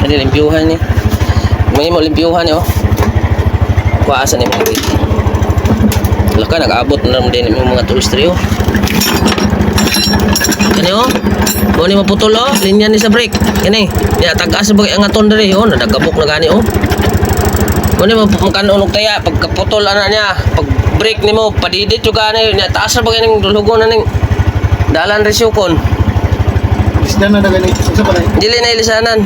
Kani limpyuhan ni. May mo limpyuhan ni oh. Kuasa ni mga video. Laka nag-abot na naman din yung mga tools trio. Kani oh. Kung ni maputol oh, linya ni sa brake. Kani. Ya tagas sa bagay ang aton diri oh, nadagabok na gani oh. Kung ni makanon og taya pagkaputol ana niya, pag brake nimo padidit jud gani, nya taas sa bagay ning dulugon na ning dalan resyukon. Isda na gani sa balay. Dili na ilisanan.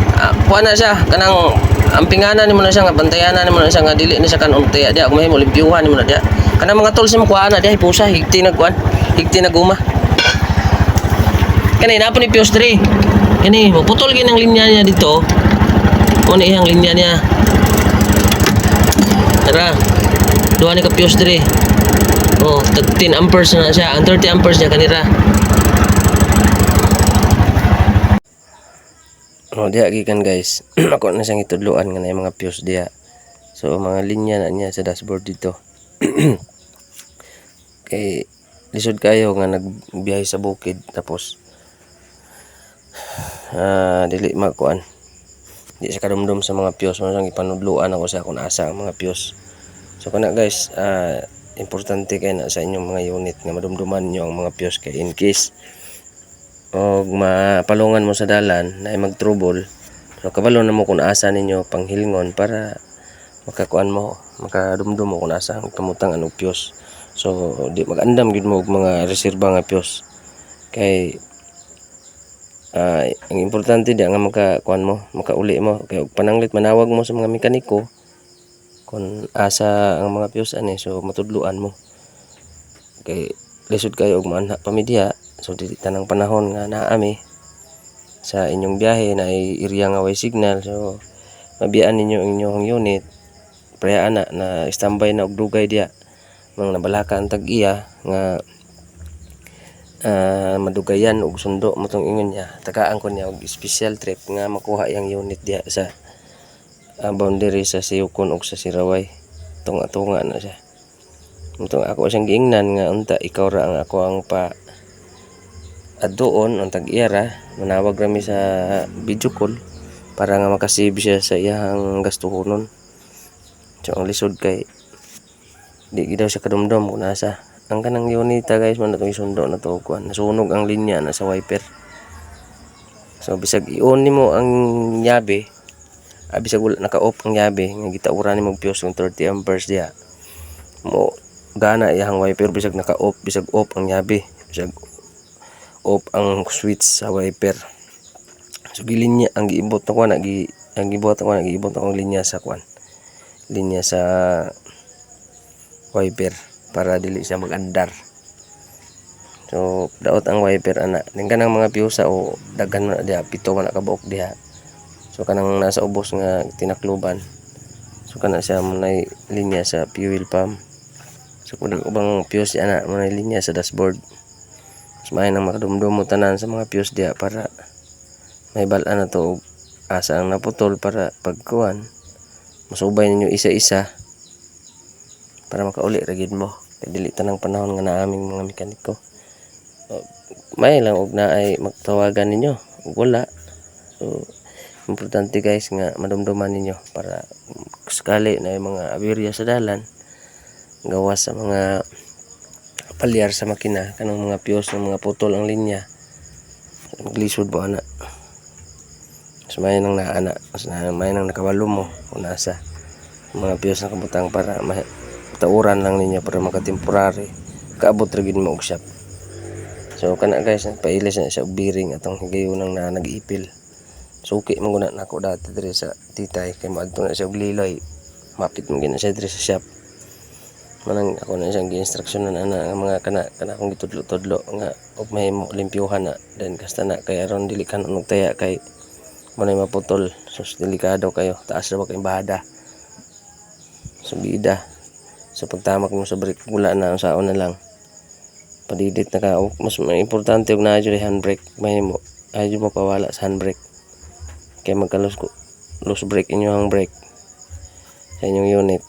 Kuha na siya kanang ampinganan nimo na siya nga bantayanan nimo na siya nga dili na siya kanon taya dia kung mahimo limpyuhan nimo na dia. Kanang mga tools mo kuha na dia ipusa higti na kuan, higti na guma. Kani na po ni Pios 3. Kani maputol gyud ang linya niya dito. Ano iyang linya niya? Tara. Duha ni ka Pios 3. Oh, 10 amperes na siya. Ang 30 amperes niya kanira. Oh, diya gikan guys. Ako na siyang itudluan nga na yung mga Pios diya. So mga linya na niya sa dashboard dito. Kay lisod kayo nga nagbiyahe sa bukid tapos dili makuan. Di sa kadumdum sa mga Pios, mo sang ipanudluan ako sa kung asa ang mga Pios. So kana guys, importante kay na sa inyong mga unit nga madumduman niyo ang mga Pios kay in case og mapalungan mo sa dalan na mag-trouble. So kabalo na mo kung asa ninyo panghilngon para makakuan mo, makadumdum mo kung asa ang kamutang anong Pios. So di magandam gid mo og mga reserba nga Pios. Kay ang importante di nga makakuan mo, makauli mo kay og pananglit manawag mo sa mga mekaniko kung asa ang mga Pios ani, so matudluan mo. Kay lisod kayo og maanha pamidya. So dili tanang panahon nga naami sa inyong biyahe na area nga way signal, so mabiyaan ninyo ang inyong unit praya na standby na og dugay diya mga nabalaka ang tag-iya nga madugayan og sundo mo tong ingon niya, tagaan ko niya og special trip nga makuha yang unit diya sa boundary sa Siyukon og sa Siraway. Tunga-tunga na siya. Mutong ako siyang giingnan nga unta ikaw ra ang ako ang pa adoon ang tag-iyara, manawag rami sa video call para nga makasave siya sa iyang gastuhonon. So ang lisod kay di gidaw siya kadumdum kung nasa ang kanang unita guys man natong isundo na to kuan nasunog ang linya na sa wiper. So bisag i-on nimo ang yabe, bisag wala naka-off ang yabe nga gitauran nimo og Pios ng 30 amperes diha mo gana iyang wiper, bisag naka-off bisag off ang yabe, bisag off ang switch sa wiper. So gilinya ang giibot na kuan ang giibot ang linya sa kuan, linya sa wiper para dili siya mag-andar. So daot ang wiper ana ning kanang mga Pios o daghan man diha, pito man nakabuok diha. So kanang nasa ubos nga tinakluban, so kana siya munay linya sa fuel pump. So kung ubang Pios ana munay linya sa dashboard. So may nang makadumdum mo tanan sa mga Pios diha para may bal-an na to asa ang naputol para pagkuan masubay ninyo isa-isa para makauli ra gid mo. Kay dili tanang panahon nga naaming mga mekaniko. May lang og naay magtawagan ninyo ug wala. So importante guys nga madumduman ninyo para sakali na yung mga aberya sa dalan gawas sa mga palyar sa makina kanang mga Pios ng mga putol ang linya maglisod ba ana. So may nang naana, may nang nakabalo mo kung nasa mga Pios na kabutang para tauran lang ninyo para makatemporary kaabot ra gid mo og shop. So kana guys pailis na siya og bearing atong higayunang na nag-iipil. Suki man guna nako dati diri sa titay kay maadto na siya og liloy, mapit man gina siya diri sa shop. Manang ako na siyang gi-instructionan ana nga mga kana akong gitudlo-tudlo nga og may limpyuhan na then kasta na kay aron dili kan og taya kay manay maputol. So delikado kayo, taas ra ba kay bahada. Subida. So pagtamak mo sa brake wala na saon na lang. Padidit na ka, mas importante og naa jud handbrake, may mo ay mo pawala sa handbrake. Kay magka-loose brake inyo ang brake sa inyong unit.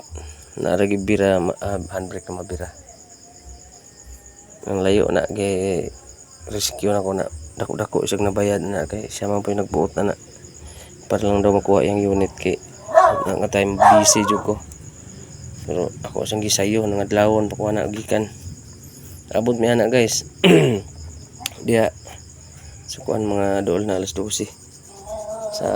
Naragi bira handbrake na mabira. Ang layo na kay rescue na ko na dako-dako isig nabayad na kay siya man po nagbuot na para lang daw makuha yung unit kay nga time busy jud ko. Pero ako sang gisayo nang adlawon pakuha na gikan. Abot mi ana guys. Diya sukuan mga dool na alas 12 sa